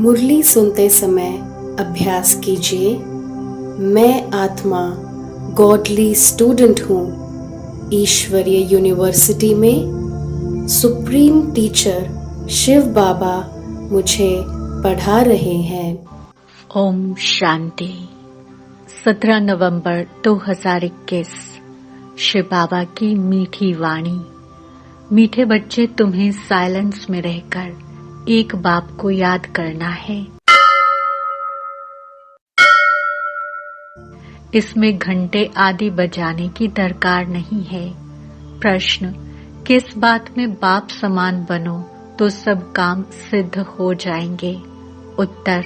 मुरली सुनते समय अभ्यास कीजिए। मैं आत्मा गॉडली स्टूडेंट हूँ। ईश्वरीय यूनिवर्सिटी में सुप्रीम टीचर शिव बाबा मुझे पढ़ा रहे हैं। ओम शांति। 17 नवंबर 2021। शिव बाबा की मीठी वाणी। मीठे बच्चे, तुम्हें साइलेंस में रहकर एक बाप को याद करना है। इसमें घंटे आदि बजाने की दरकार नहीं है। प्रश्न, किस बात में बाप समान बनो तो सब काम सिद्ध हो जाएंगे? उत्तर,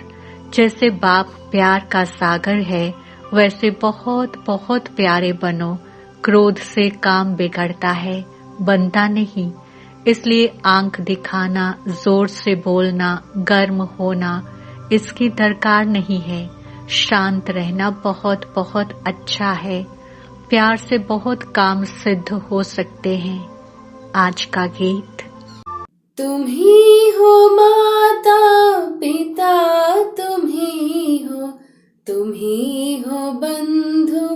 जैसे बाप प्यार का सागर है वैसे बहुत बहुत प्यारे बनो। क्रोध से काम बिगड़ता है, बनता नहीं। इसलिए आंख दिखाना, जोर से बोलना, गर्म होना, इसकी दरकार नहीं है। शांत रहना बहुत बहुत अच्छा है। प्यार से बहुत काम सिद्ध हो सकते हैं। आज का गीत। तुम ही हो माता पिता, तुम ही हो बंधु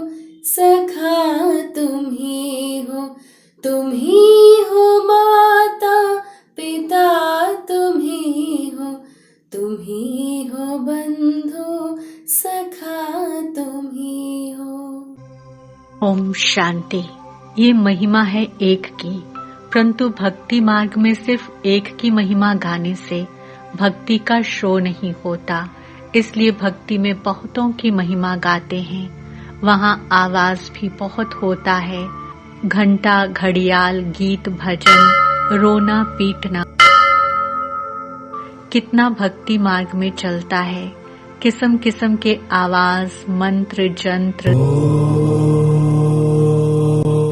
सखा, तुम ही हो माता पिता, तुम ही हो बंधु सखा, तुम ही हो। ओम शांति। ये महिमा है एक की, परंतु भक्ति मार्ग में सिर्फ एक की महिमा गाने से भक्ति का शो नहीं होता। इसलिए भक्ति में बहुतों की महिमा गाते हैं। वहाँ आवाज भी बहुत होता है। घंटा, घड़ियाल, गीत, भजन, रोना, पीटना, कितना भक्ति मार्ग में चलता है। किस्म किस्म के आवाज, मंत्र, जंत्र,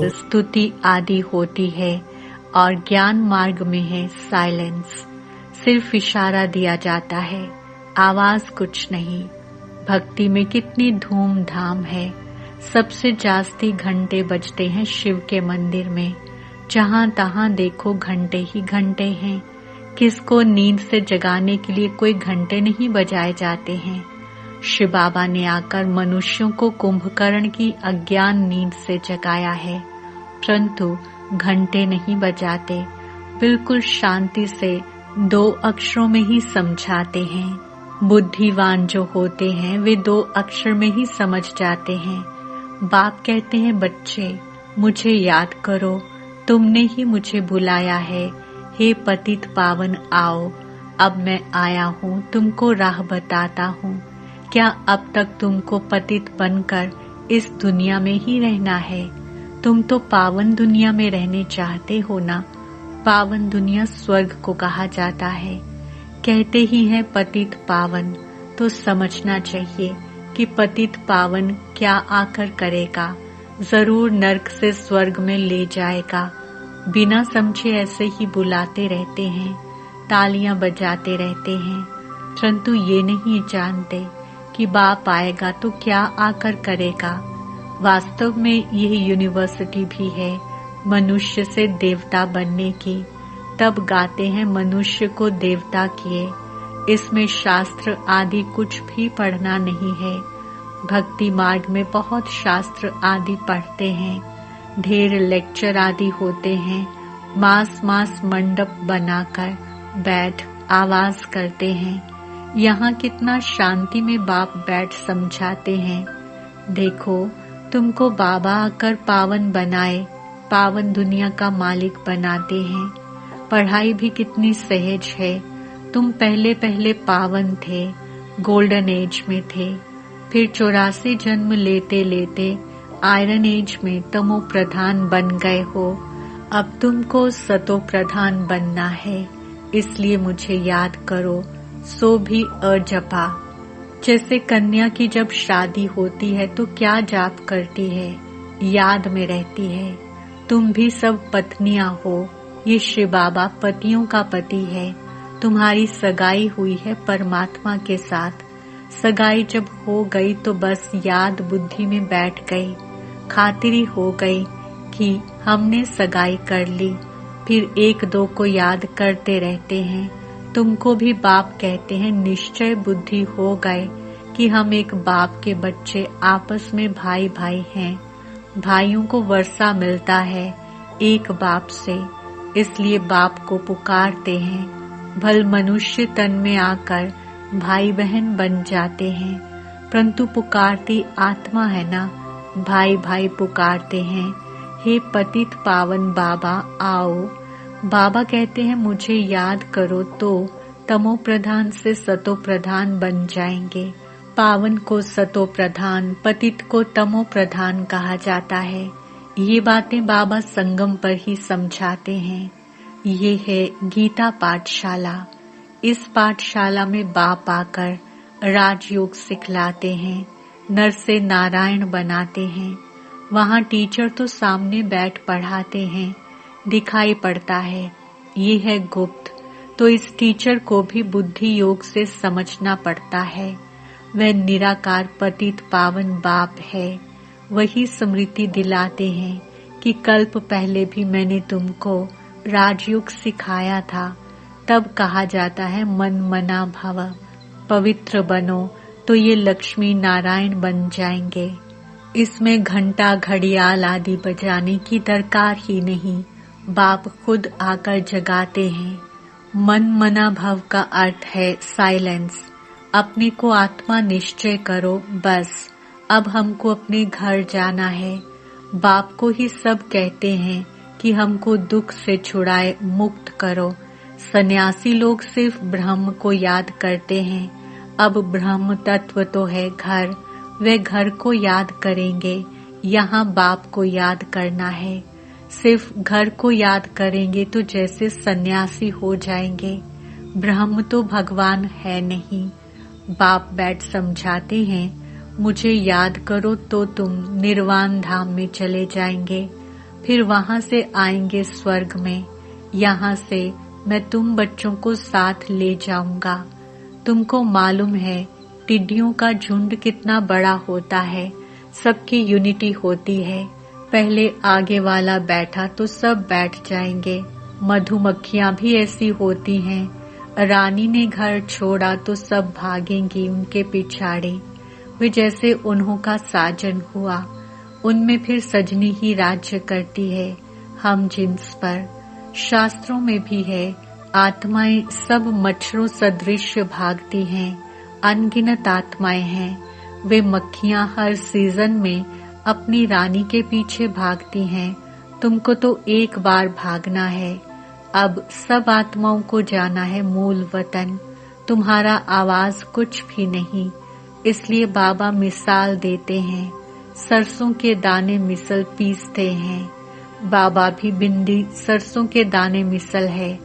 स्तुति आदि होती है। और ज्ञान मार्ग में है साइलेंस। सिर्फ इशारा दिया जाता है, आवाज कुछ नहीं। भक्ति में कितनी धूमधाम है। सबसे जास्ती घंटे बजते हैं शिव के मंदिर में। जहां तहां देखो घंटे ही घंटे हैं। किसको नींद से जगाने के लिए कोई घंटे नहीं बजाए जाते हैं। शिव बाबा ने आकर मनुष्यों को कुंभकर्ण की अज्ञान नींद से जगाया है, परंतु घंटे नहीं बजाते। बिल्कुल शांति से 2 अक्षरों में ही समझाते हैं। बुद्धिवान जो होते हैं वे 2 अक्षर में ही समझ जाते हैं। बाप कहते हैं, बच्चे मुझे याद करो, तुमने ही मुझे बुलाया है। हे पतित पावन आओ, अब मैं आया हूँ, तुमको राह बताता हूँ। क्या अब तक तुमको पतित बनकर इस दुनिया में ही रहना है? तुम तो पावन दुनिया में रहने चाहते हो ना। पावन दुनिया स्वर्ग को कहा जाता है। कहते ही हैं पतित पावन, तो समझना चाहिए कि पतित पावन क्या आकर करेगा। जरूर नरक से स्वर्ग में ले जाएगा। बिना समझे ऐसे ही बुलाते रहते हैं, तालियां बजाते रहते हैं, परंतु ये नहीं जानते कि बाप आएगा तो क्या आकर करेगा। वास्तव में यह यूनिवर्सिटी भी है मनुष्य से देवता बनने की। तब गाते हैं मनुष्य को देवता किए। इसमें शास्त्र आदि कुछ भी पढ़ना नहीं है। भक्ति मार्ग में बहुत शास्त्र आदि पढ़ते हैं। ढेर लेक्चर आदि होते हैं। मास मास मंडप बनाकर बैठ आवाज करते हैं। यहाँ कितना शांति में बाप बैठ समझाते हैं। देखो, तुमको बाबा आकर पावन बनाए, पावन दुनिया का मालिक बनाते हैं। पढ़ाई भी कितनी सहज है। तुम पहले पहले पावन थे, गोल्डन एज में थे। फिर 84 जन्म लेते लेते आयरन एज में तमो प्रधान बन गए हो। अब तुमको सतो प्रधान बनना है। इसलिए मुझे याद करो, सो भी अजपा। जैसे कन्या की जब शादी होती है तो क्या जाप करती है? याद में रहती है। तुम भी सब पत्नियां हो। ये शिव बाबा पतियों का पति है। तुम्हारी सगाई हुई है परमात्मा के साथ। सगाई जब हो गई तो बस याद बुद्धि में बैठ गई, खातिरी हो गई कि हमने सगाई कर ली। फिर एक दो को याद करते रहते हैं। तुमको भी बाप कहते हैं। निश्चय बुद्धि हो गए कि हम एक बाप के बच्चे, आपस में भाई भाई हैं। भाइयों को वर्षा मिलता है एक बाप से, इसलिए बाप को पुकारते हैं। भल मनुष्य तन में आकर भाई बहन बन जाते हैं, परंतु पुकारती आत्मा है ना, भाई भाई पुकारते हैं। हे पतित पावन बाबा आओ। बाबा कहते हैं मुझे याद करो तो तमो प्रधान से सतो प्रधान बन जाएंगे। पावन को सतो प्रधान, पतित को तमो प्रधान कहा जाता है। ये बातें बाबा संगम पर ही समझाते हैं। ये है गीता पाठशाला। इस पाठशाला में बाप आकर राजयोग सिखलाते हैं, नर से नारायण बनाते हैं। वहाँ टीचर तो सामने बैठ पढ़ाते हैं, दिखाई पड़ता है। ये है गुप्त, तो इस टीचर को भी बुद्धि योग से समझना पड़ता है। वह निराकार पतित पावन बाप है। वही स्मृति दिलाते हैं कि कल्प पहले भी मैंने तुमको राजयोग सिखाया था। तब कहा जाता है मन मना भव, पवित्र बनो, तो ये लक्ष्मी नारायण बन जाएंगे। इसमें घंटा घड़ियाल आदि बजाने की दरकार ही नहीं, बाप खुद आकर जगाते हैं। मन मना भव का अर्थ है साइलेंस। अपने को आत्मा निश्चय करो, बस अब हमको अपने घर जाना है। बाप को ही सब कहते हैं कि हमको दुख से छुड़ाए, मुक्त करो। सन्यासी लोग सिर्फ ब्रह्म को याद करते हैं। अब ब्रह्म तत्व तो है घर, वे घर को याद करेंगे। यहाँ बाप को याद करना है। सिर्फ घर को याद करेंगे तो जैसे सन्यासी हो जाएंगे। ब्रह्म तो भगवान है नहीं। बाप बैठ समझाते हैं मुझे याद करो तो तुम निर्वाण धाम में चले जाएंगे, फिर वहां से आएंगे स्वर्ग में। यहाँ से मैं तुम बच्चों को साथ ले जाऊंगा। तुमको मालूम है टिड्डियों का झुंड कितना बड़ा होता है, सबकी यूनिटी होती है। पहले आगे वाला बैठा तो सब बैठ जाएंगे। मधुमक्खियां भी ऐसी होती हैं। रानी ने घर छोड़ा तो सब भागेंगी उनके पिछाड़े। वे जैसे उन्हों का साजन हुआ, उनमें फिर सजनी ही राज्य करती है हम जिन्स पर। शास्त्रों में भी है आत्माएं सब मच्छरों सदृश भागती हैं। अनगिनत आत्माएं हैं। वे मक्खियां हर सीजन में अपनी रानी के पीछे भागती हैं। तुमको तो एक बार भागना है। अब सब आत्माओं को जाना है मूल वतन। तुम्हारा आवाज कुछ भी नहीं, इसलिए बाबा मिसाल देते हैं। सरसों के दाने मिसल पीसते हैं। बाबा भी बिंदी सरसों के दाने मिसल है।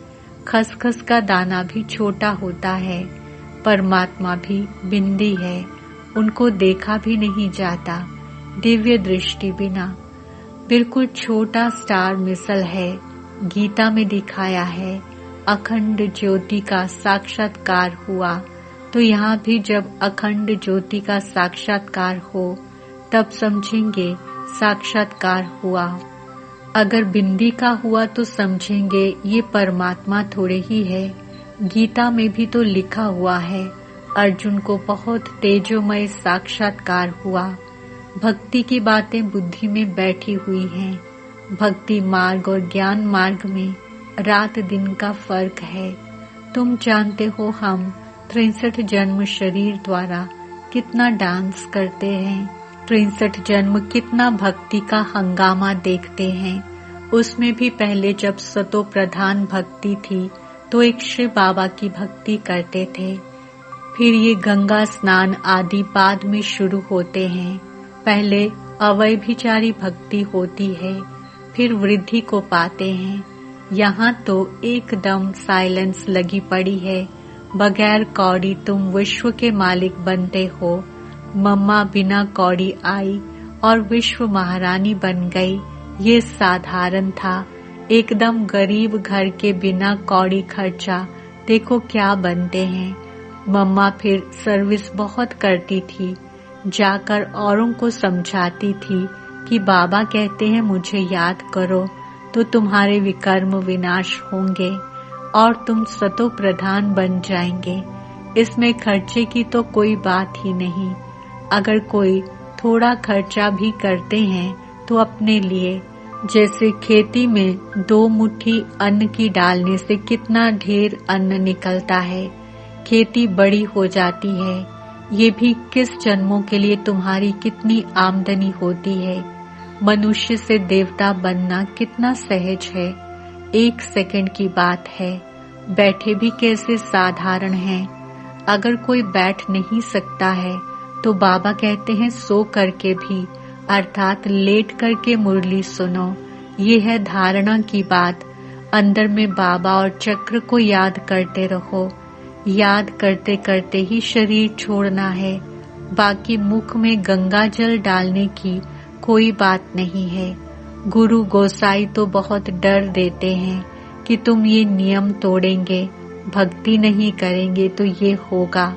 खसखस का दाना भी छोटा होता है। परमात्मा भी बिंदी है, उनको देखा भी नहीं जाता दिव्य दृष्टि बिना। बिल्कुल छोटा स्टार मिसल है। गीता में दिखाया है अखंड ज्योति का साक्षात्कार हुआ, तो यहाँ भी जब अखंड ज्योति का साक्षात्कार हो तब समझेंगे साक्षात्कार हुआ। अगर बिंदी का हुआ तो समझेंगे ये परमात्मा थोड़े ही है। गीता में भी तो लिखा हुआ है अर्जुन को बहुत तेजोमय साक्षात्कार हुआ। भक्ति की बातें बुद्धि में बैठी हुई हैं। भक्ति मार्ग और ज्ञान मार्ग में रात दिन का फर्क है। तुम जानते हो हम 63 जन्म शरीर द्वारा कितना डांस करते हैं, 63 जन्म कितना भक्ति का हंगामा देखते हैं। उसमें भी पहले जब सतो प्रधान भक्ति थी तो एक शिव बाबा की भक्ति करते थे। फिर ये गंगा स्नान आदि बाद में शुरू होते हैं। पहले अवैभिचारी भक्ति होती है, फिर वृद्धि को पाते हैं। यहाँ तो एकदम साइलेंस लगी पड़ी है। बगैर कौड़ी तुम विश्व के मालिक बनते हो। मम्मा बिना कौड़ी आई और विश्व महारानी बन गई। ये साधारण था, एकदम गरीब घर के बिना कौड़ी खर्चा देखो क्या बनते हैं। मम्मा फिर सर्विस बहुत करती थी, जाकर औरों को समझाती थी कि बाबा कहते हैं मुझे याद करो तो तुम्हारे विकर्म विनाश होंगे और तुम सतो प्रधान बन जाएंगे। इसमें खर्चे की तो कोई बात ही नहीं। अगर कोई थोड़ा खर्चा भी करते हैं तो अपने लिए, जैसे खेती में 2 मुट्ठी अन्न की डालने से कितना ढेर अन्न निकलता है, खेती बड़ी हो जाती है। ये भी किस जन्मों के लिए तुम्हारी कितनी आमदनी होती है। मनुष्य से देवता बनना कितना सहज है, 1 सेकंड की बात है। बैठे भी कैसे साधारण हैं। अगर कोई बैठ नहीं सकता है तो बाबा कहते हैं सो करके भी, अर्थात लेट करके मुरली सुनो। ये है धारणा की बात। अंदर में बाबा और चक्र को याद करते रहो। याद करते करते ही शरीर छोड़ना है। बाकी मुख में गंगा जल डालने की कोई बात नहीं है। गुरु गोसाई तो बहुत डर देते हैं कि तुम ये नियम तोड़ेंगे, भक्ति नहीं करेंगे तो ये होगा।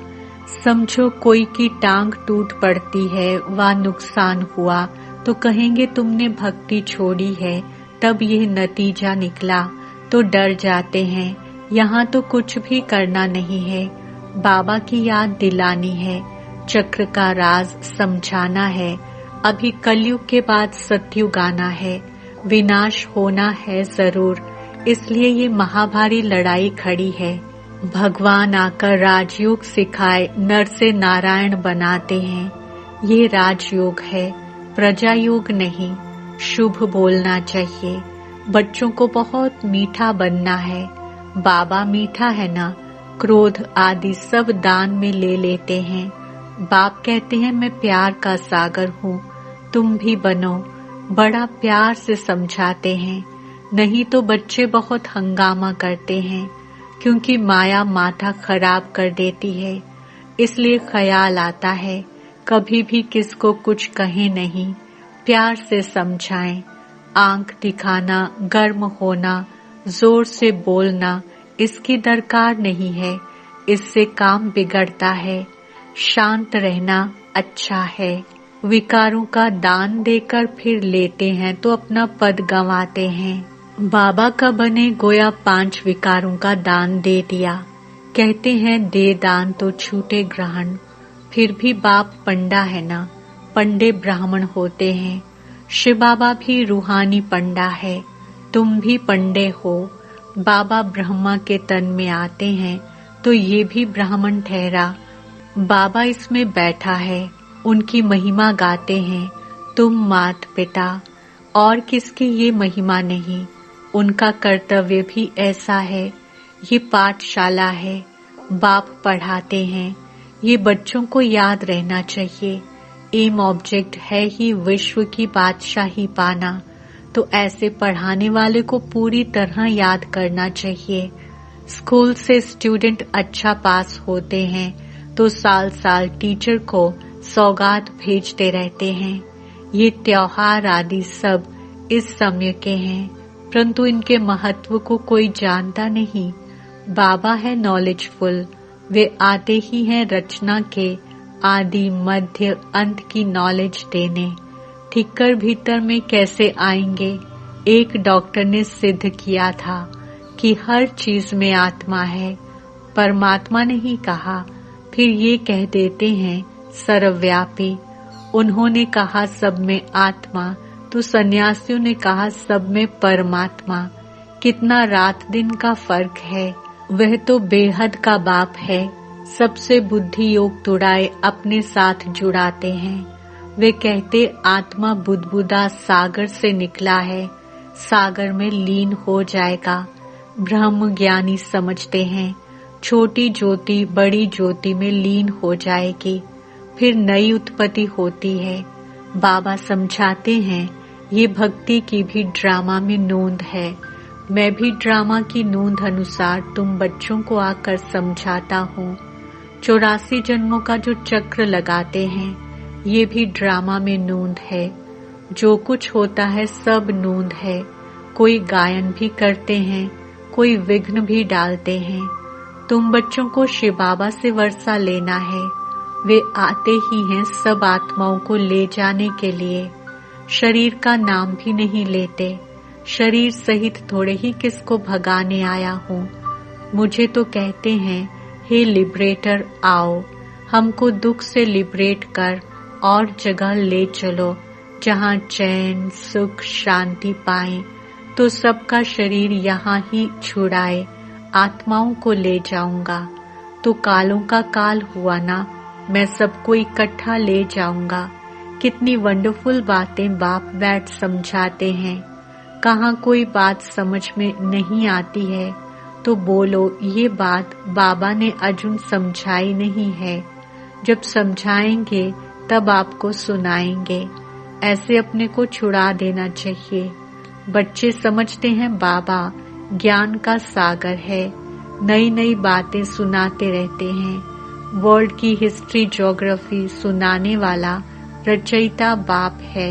समझो कोई की टांग टूट पड़ती है व नुकसान हुआ तो कहेंगे तुमने भक्ति छोड़ी है, तब यह नतीजा निकला, तो डर जाते हैं। यहाँ तो कुछ भी करना नहीं है, बाबा की याद दिलानी है, चक्र का राज समझाना है। अभी कलयुग के बाद सतयुग आना है, विनाश होना है जरूर, इसलिए ये महाभारी लड़ाई खड़ी है। भगवान आकर राजयोग सिखाए नर से नारायण बनाते हैं। ये राजयोग है, प्रजा योग नहीं। शुभ बोलना चाहिए, बच्चों को बहुत मीठा बनना है। बाबा मीठा है ना, क्रोध आदि सब दान में ले लेते हैं। बाप कहते हैं मैं प्यार का सागर हूँ, तुम भी बनो। बड़ा प्यार से समझाते हैं, नहीं तो बच्चे बहुत हंगामा करते हैं, क्योंकि माया माथा खराब कर देती है। इसलिए ख्याल आता है कभी भी किसको कुछ कहे नहीं, प्यार से समझाएं। आंख दिखाना, गर्म होना, जोर से बोलना इसकी दरकार नहीं है, इससे काम बिगड़ता है। शांत रहना अच्छा है। विकारों का दान देकर फिर लेते हैं तो अपना पद गंवाते हैं। बाबा का बने गोया 5 विकारों का दान दे दिया। कहते हैं दे दान तो छूटे ग्रहण। फिर भी बाप पंडा है ना, पंडे ब्राह्मण होते हैं। शिव बाबा भी रूहानी पंडा है, तुम भी पंडे हो। बाबा ब्रह्मा के तन में आते हैं तो ये भी ब्राह्मण ठहरा। बाबा इसमें बैठा है, उनकी महिमा गाते हैं। तुम मात पिता और किसकी ये महिमा नहीं, उनका कर्तव्य भी ऐसा है। ये पाठशाला है, बाप पढ़ाते हैं। ये बच्चों को याद रहना चाहिए। एम ऑब्जेक्ट है ही विश्व की बादशाही पाना, तो ऐसे पढ़ाने वाले को पूरी तरह याद करना चाहिए। स्कूल से स्टूडेंट अच्छा पास होते हैं तो साल साल टीचर को सौगात भेजते रहते हैं। ये त्योहार आदि सब इस समय के हैं, परंतु इनके महत्व को कोई जानता नहीं। बाबा है नॉलेजफुल, वे आते ही हैं रचना के आदि मध्य अंत की नॉलेज देने। ठीक कर भीतर में कैसे आएंगे। एक डॉक्टर ने सिद्ध किया था कि हर चीज में आत्मा है, परमात्मा नहीं कहा। फिर ये कह देते हैं सर्वव्यापी। उन्होंने कहा सब में आत्मा, तो सन्यासियों ने कहा सब में परमात्मा। कितना रात दिन का फर्क है। वह तो बेहद का बाप है, सबसे बुद्धि योग तुड़ाए अपने साथ जुड़ाते हैं। वे कहते आत्मा बुदबुदा सागर से निकला है, सागर में लीन हो जाएगा। ब्रह्म ज्ञानी समझते हैं छोटी ज्योति बड़ी ज्योति में लीन हो जाएगी, फिर नई उत्पत्ति होती है। बाबा समझाते हैं ये भक्ति की भी ड्रामा में नोंद है। मैं भी ड्रामा की नोंद अनुसार तुम बच्चों को आकर समझाता हूँ। 84 जन्मों का जो चक्र लगाते हैं ये भी ड्रामा में नोंद है। जो कुछ होता है सब नूंद है। कोई गायन भी करते हैं, कोई विघ्न भी डालते हैं। तुम बच्चों को शिव बाबा से वर्षा लेना है। वे आते ही हैं सब आत्माओं को ले जाने के लिए। शरीर का नाम भी नहीं लेते। शरीर सहित थोड़े ही किसको भगाने आया हूँ। मुझे तो कहते हैं, हे लिबरेटर आओ, हमको दुख से लिबरेट कर और जगह ले चलो जहाँ चैन सुख शांति पाए। तो सबका शरीर यहाँ ही छुड़ाए आत्माओं को ले जाऊंगा। तो कालों का काल हुआ ना, मैं सबको इकट्ठा ले जाऊंगा। कितनी वंडरफुल बातें बाप बैठ समझाते हैं। कहाँ कोई बात समझ में नहीं आती है तो बोलो ये बात बाबा ने अजून समझाई नहीं है। जब समझाएंगे तब आपको सुनाएंगे। ऐसे अपने को छुड़ा देना चाहिए। बच्चे समझते हैं बाबा ज्ञान का सागर है, नई नई बातें सुनाते रहते हैं। वर्ल्ड की हिस्ट्री ज्योग्राफी सुनाने वाला रचयिता बाप है,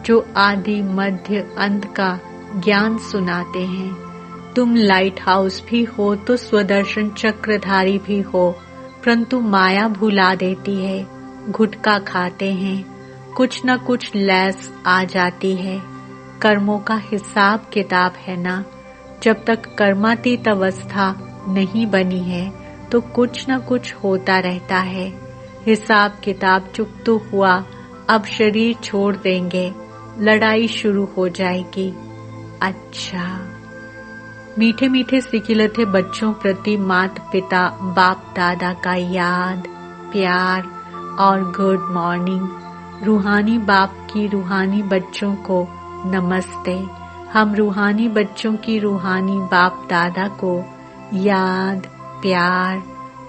जो आदि मध्य अंत का ज्ञान सुनाते हैं। तुम लाइट हाउस भी हो तो स्वदर्शन चक्रधारी भी हो, परंतु माया भुला देती है। गुटखा खाते हैं, कुछ न कुछ लैस आ जाती है। कर्मों का हिसाब किताब है ना। जब तक कर्मातीत अवस्था नहीं बनी है तो कुछ न कुछ होता रहता है। हिसाब किताब चुप तो हुआ, अब शरीर छोड़ देंगे, लड़ाई शुरू हो जाएगी। अच्छा, मीठे मीठे सिकिलते बच्चों प्रति माता पिता बाप दादा का याद प्यार और गुड मॉर्निंग। रूहानी बाप की रूहानी बच्चों को नमस्ते। हम रूहानी बच्चों की रूहानी बाप दादा को याद प्यार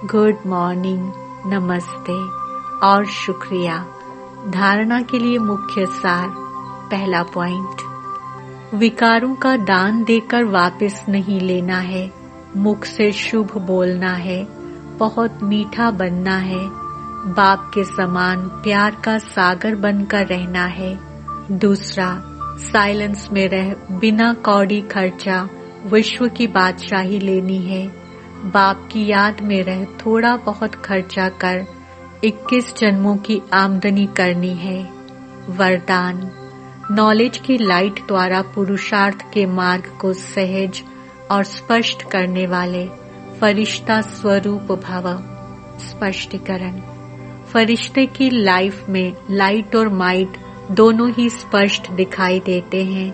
गुड मॉर्निंग नमस्ते और शुक्रिया। धारणा के लिए मुख्य सार। पहला पॉइंट, विकारों का दान देकर वापस नहीं लेना है। मुख से शुभ बोलना है, बहुत मीठा बनना है, बाप के समान प्यार का सागर बनकर रहना है। दूसरा, साइलेंस में रह बिना कौड़ी खर्चा विश्व की बादशाही लेनी है। बाप की याद में रह थोड़ा बहुत खर्चा कर 21 जन्मों की आमदनी करनी है। वरदान, नॉलेज की लाइट द्वारा पुरुषार्थ के मार्ग को सहज और स्पष्ट करने वाले फरिश्ता स्वरूप भव। स्पष्टीकरण, फरिश्ते की लाइफ में लाइट और माइट दोनों ही स्पष्ट दिखाई देते हैं,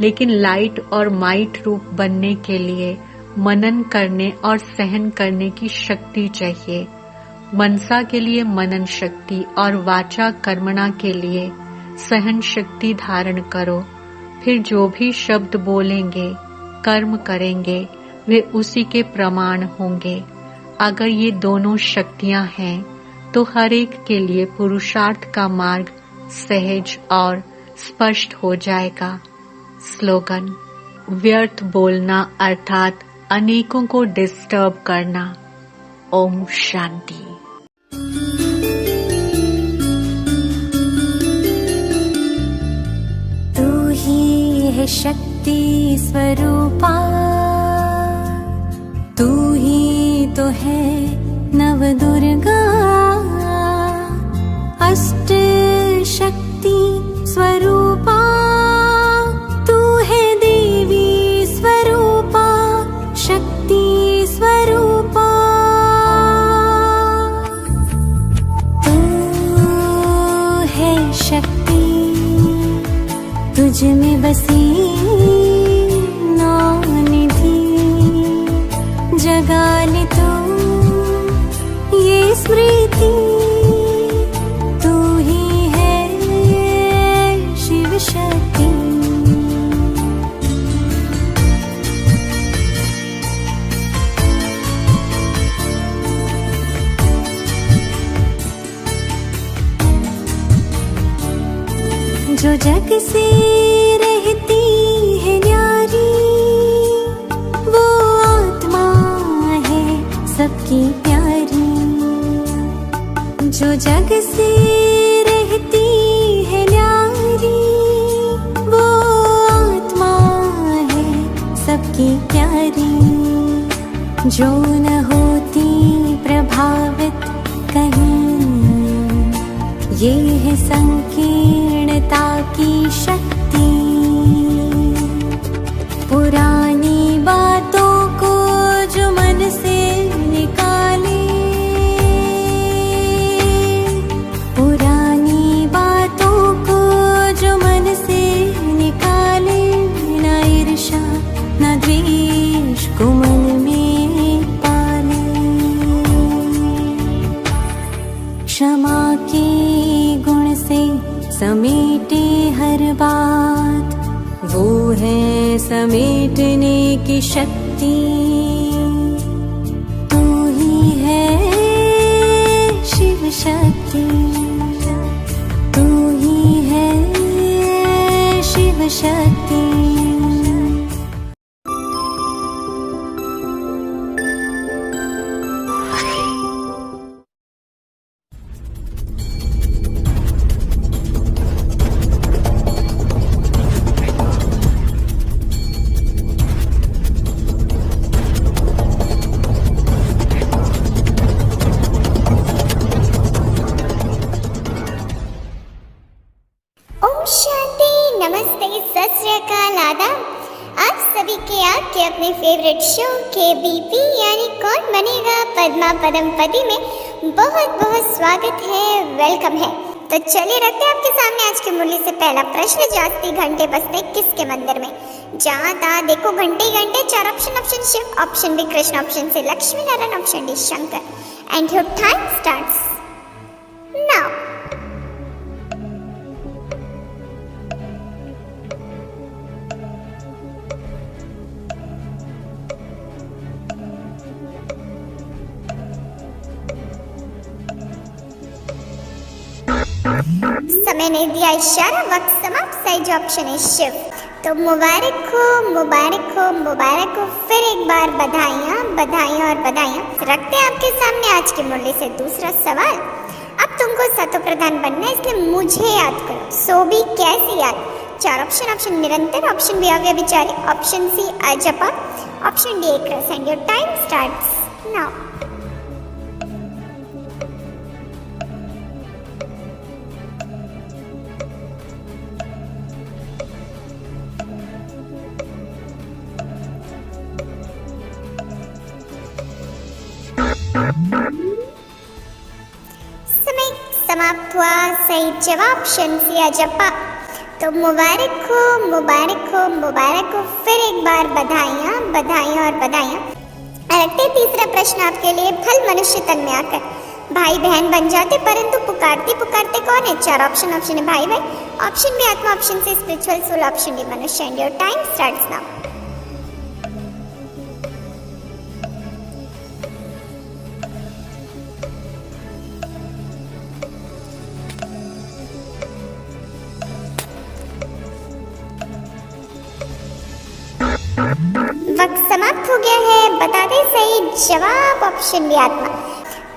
लेकिन लाइट और माइट रूप बनने के लिए मनन करने और सहन करने की शक्ति चाहिए। मनसा के लिए मनन शक्ति और वाचा कर्मणा के लिए सहन शक्ति धारण करो। फिर जो भी शब्द बोलेंगे कर्म करेंगे वे उसी के प्रमाण होंगे। अगर ये दोनों शक्तियां हैं तो हर एक के लिए पुरुषार्थ का मार्ग सहज और स्पष्ट हो जाएगा। स्लोगन, व्यर्थ बोलना अर्थात अनेकों को डिस्टर्ब करना। ओम शांति। तू ही है शक्ति स्वरूपा, तू ही तो है नव दुर्गा। अष्ट शक्ति स्वरूपा, तू है देवी स्वरूपा, शक्ति स्वरूपा। तू है शक्ति, तुझ में बसी नौ निधि। जगा ले तू ये स्मृति, शक्ति। जो जग से रहती है न्यारी, वो आत्मा है सबकी प्यारी। जो जग से रहती है न्यारी, सबकी प्यारी, जो न होती प्रभावित कहीं। ये है संकीर्णता की शक्ति, पुरानी बातों को जो मन से निकाले, पुरानी बातों को जो मन से निकाले, न ईर्ष्या न द्वेष को मन में पाले। क्षमा के गुण से समेटे हर बात, वो है समेटने की शक्ति। तू ही है शिव शक्ति, तू ही है शिव शक्ति। के अपने फेवरेट शो KBP यानी कौन बनेगा पद्मा पदमपति में बहुत बहुत स्वागत है, वेलकम है। तो चलिए रखते हैं आपके सामने आज की मुरली से पहला प्रश्न। जाती घंटे बजते किसके मंदिर में? जहाँ तहाँ देखो घंटे ही घंटे। चार option Shiva, option B Krishna, option C Lakshmi Narayan, option D Shankar. And your time starts now. समय नहीं दिया इशारा, वक्त समाप्त। सही जो ऑप्शन है शिव। तो मुबारक हो मुबारक हो मुबारक हो, फिर एक बार बधाइयाँ बधाइयाँ और बधाइयाँ। रखते हैं आपके सामने आज की मुरली से दूसरा सवाल। अब तुमको सतो प्रधान बनना है, इसलिए मुझे याद करो। सो भी कैसे याद? चार ऑप्शन निरंतर, ऑप्शन बी अव्यभिचारी, ऑप्शन सी अजपा, ऑप्शन डी एक रस। And your time starts now. समय समाप्त हुआ। सही जवाब शंसी अजपा। तो मुबारक हो मुबारक हो मुबारक हो, फिर एक बार बधाइयाँ बधाइयाँ और बधाइयाँ। रखते तीसरा प्रश्न आपके लिए। फल मनुष्य तन में आकर भाई बहन बन जाते, परंतु पुकारते पुकारते कौन है? चार ऑप्शन है भाई भाई, ऑप्शन बी आत्मा, option C spiritual soul, option D मनुष्य। And your time starts now. वक्त समाप्त हो गया है। बता दें सही जवाब ऑप्शन बी आत्मा।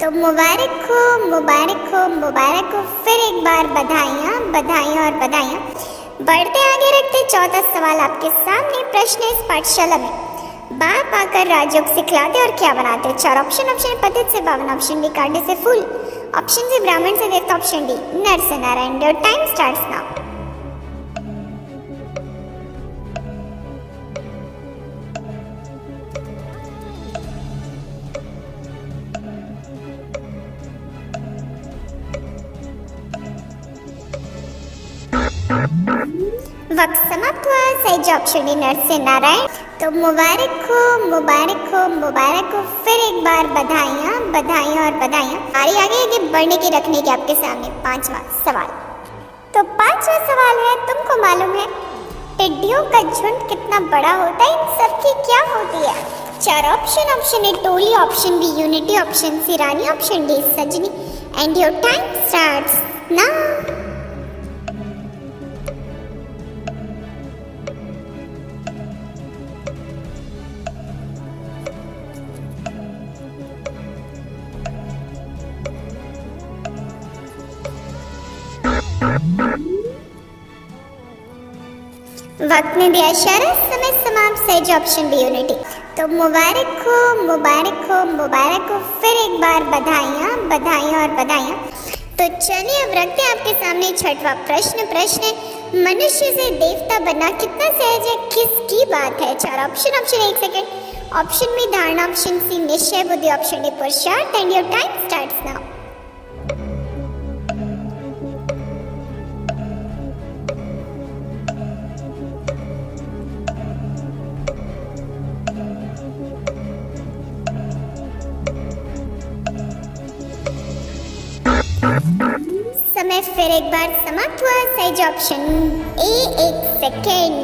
तो मुबारक हो मुबारक हो मुबारक हो, फिर एक बार बधाइयाँ बधाइयाँ और बधाइयाँ। बढ़ते आगे रखते चौथा सवाल आपके सामने। प्रश्न इस पाठशाला में बाप आकर राजयोग सिखलाते और क्या बनाते? चार ऑप्शन पतित से पावन, ऑप्शन बी कांटे से फूल, ऑप्शन सी ब्राह्मण से देवता, ऑप्शन डी नर से Narayan. Your time starts now. वक्त समाप्त हुआ। सही ऑप्शन डी नर से नारायण। तो मुबारक हो मुबारक हो मुबारक हो, फिर एक बार बधाइयाँ बधाइयाँ और बधाइयाँ। आगे बढ़ने की रखने की आपके सामने पांचवा सवाल। तो पांचवा सवाल है, तुमको मालूम है टिड्डियों का झुंड कितना बड़ा होता है? इन सबकी क्या होती है? चार ऑप्शन ए टोली, option B unity, option C रानी, ऑप्शन डी सजनी। And your time starts now. वक्त ने दिया इशारा, समय समाप्त, सही ऑप्शन बी यूनिटी। तो मुबारक हो, मुबारक हो, मुबारक हो, फिर एक बार बधाइयाँ, बधाइयाँ और बधाइयाँ। तो चलिए अब रखते हैं आपके सामने छठवां प्रश्न। प्रश्न है, मनुष्य से देवता बनना कितना सहज है, किसकी बात है? चार option. Option 1 second, option B धारणा, ऑप्शन सी निश्चय बुद्धि, ऑप्शन डी पुरुषार्थ। And your time starts now. समय फिर एक बार समाप्त हुआ, सही ऑप्शन ए 1 सेकेंड।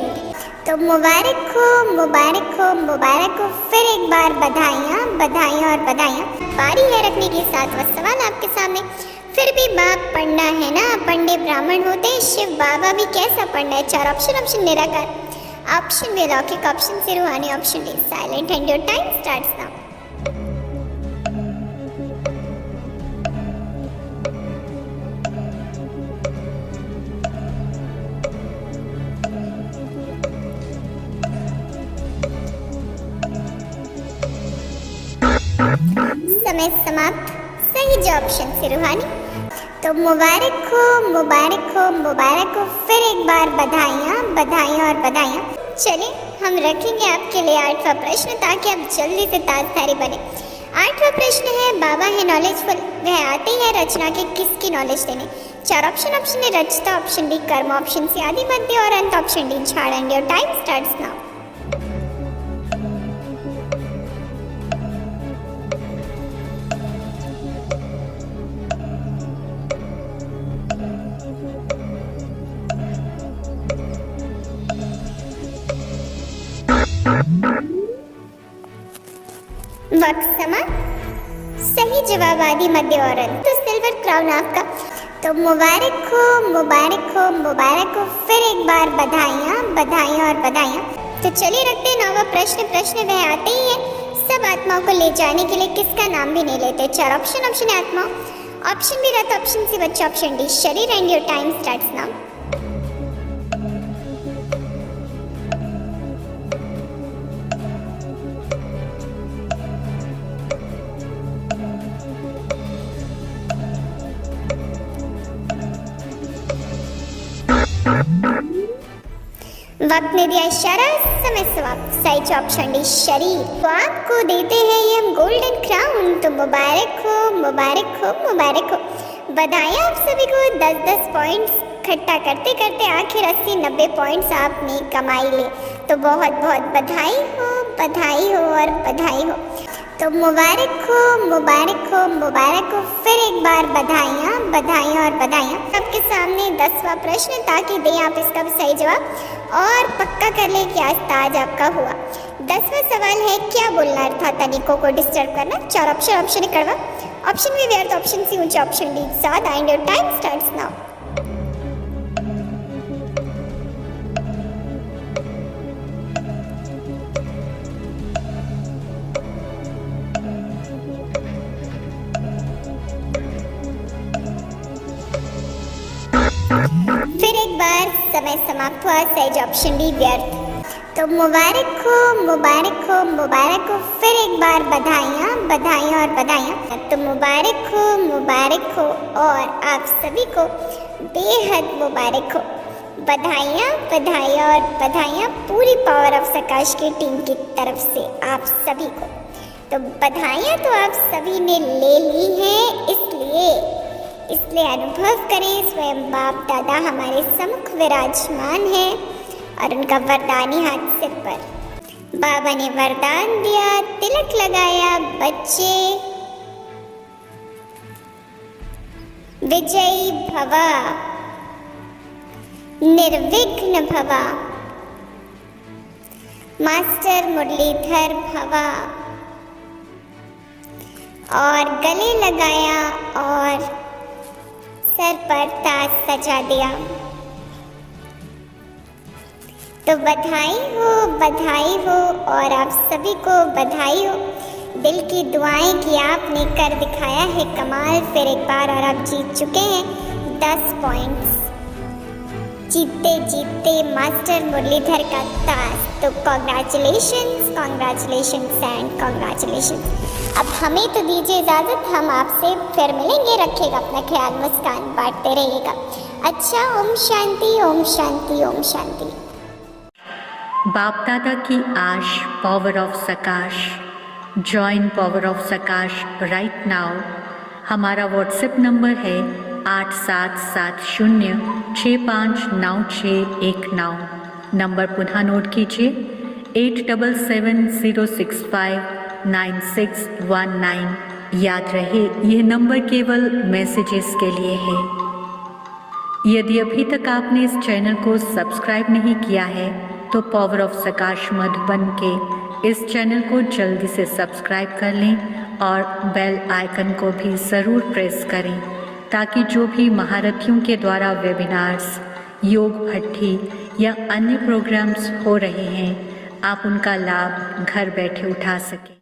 तो मुबारक हो, मुबारक हो, मुबारक हो, फिर एक बार बधाइयाँ, बधाइयाँ और बधाइयाँ। बारी है रखने की 7वां सवाल आपके सामने। फिर भी बाप पढ़ना है ना, पंडित ब्राह्मण होते हैं, शिव बाबा भी कैसा पढ़ना है? चार ऑप्शन। ऑप्शन निराकार, ऑप्शन बी अलौकिक, ऑप्शन सी रूहानी, option D silent. And your time starts now. समय समाप्त, सही ऑप्शन से रूहानी। तो मुबारक हो, मुबारक हो, मुबारक हो, फिर एक बार बधाइयाँ, बधाइयाँ और बधाइयाँ। चलिए हम रखेंगे आपके लिए 8वां प्रश्न ताकि आप जल्दी से ताजधारी बने। 8वां प्रश्न है, बाबा है नॉलेजफुल, वह आते हैं रचना के किसकी नॉलेज देने? चार ऑप्शन। ऑप्शन ए रचता, ऑप्शन बी कर्म, ऑप्शन सी आदि मध्य और अंत, ऑप्शन डी झाड़। And your time starts now. वक्त समा, सही जवाब आदि मध्य और अंत। तो सिल्वर क्राउन आपका। तो मुबारक हो, मुबारक हो, मुबारक हो, फिर एक बार बधाइयाँ, बधाइयाँ और बधाइयाँ। तो चलिए रखते हैं 9वां प्रश्न। प्रश्न वह आते ही है, सब आत्माओं को ले जाने के लिए किसका नाम भी नहीं लेते? चार ऑप्शन। ऑप्शन है आत्मा, ऑप्शन बी रथ, ऑप्शन सी बच्चा, ऑप्शन डी शरीर। And your time starts now. वक्त ने दिया इशारा, समय समाप्त, सही ऑप्शन डी शरीर। तो आपको देते हैं ये हम गोल्डन क्राउन। तो मुबारक हो, मुबारक हो, मुबारक हो, बधाइयाँ आप सभी को। 10-10 पॉइंट्स इकट्ठा करते करते आखिर 80-90 पॉइंट्स आपने कमाई ले। तो बहुत बहुत बधाई हो, बधाई हो और बधाई हो। तो मुबारक हो, मुबारक हो, मुबारक हो, फिर एक बार बधाइयाँ, बधाइयाँ और बधाइयाँ। आपके सामने 10वां प्रश्न ताकि दें आप इसका भी सही जवाब और पक्का कर लें कि आज ताज आपका हुआ। 10वां सवाल है, क्या बोलना अर्थात अनेकों को डिस्टर्ब करना? चार ऑप्शन। ऑप्शन ए कड़वा, ऑप्शन बी व्यर्थ, ऑप्शन सी ऊंचा, ऑप्शन डी सादा। And your time starts now. फिर एक बार समय समाप्त हुआ, सही ऑप्शन डी व्यर्थ। तो मुबारक हो, मुबारक हो, मुबारक हो, फिर एक बार बधाइयाँ, बधाइयाँ और बधाइयाँ। तो मुबारक हो, मुबारक हो और आप सभी को बेहद मुबारक हो। बधाइयाँ, बधाइयाँ और बधाइयाँ पूरी पावर ऑफ सकाश की टीम की तरफ से आप सभी को। तो बधाइयाँ तो आप सभी ने ले ली हैं, इसलिए अनुभव करें स्वयं बाप दादा हमारे सम्मुख विराजमान है और उनका वरदानी हाथ सिर पर। बाबा ने वरदान दिया, तिलक लगाया, बच्चे विजयी भवा, निर्विघ्न भवा, मास्टर मुरलीधर भवा, और गले लगाया और सर पर ताज सजा दिया। तो बधाई हो और आप सभी को बधाई हो। दिल की दुआएं की आपने कर दिखाया है कमाल फिर एक बार और आप जीत चुके हैं 10 पॉइंट्स। जीतते जीतते मास्टर मुरलीधर का ताश। तो कॉन्ग्रेचुलेशंस, कॉन्ग्रेचुलेशंस एंड कॉन्ग्रेचुलेशंस। अब हमें तो दीजिए इजाज़त, हम आपसे फिर मिलेंगे। रखिएगा अपना ख्याल, मुस्कान बांटते रहिएगा। अच्छा, ओम शांति, ओम शांति, ओम शांति। बाप दादा की आश, power of सकाश। Join power of सकाश right now. हमारा व्हाट्सएप नंबर है 8770659619। नंबर पुनः नोट कीजिए 8770659619। याद रहे यह नंबर केवल मैसेजेस के लिए है। यदि अभी तक आपने इस चैनल को सब्सक्राइब नहीं किया है तो पावर ऑफ सकाश मधुबन के इस चैनल को जल्दी से सब्सक्राइब कर लें और बेल आइकन को भी ज़रूर प्रेस करें ताकि जो भी महारथियों के द्वारा वेबिनार्स, योग भट्ठी या अन्य प्रोग्राम्स हो रहे हैं आप उनका लाभ घर बैठे उठा सकें।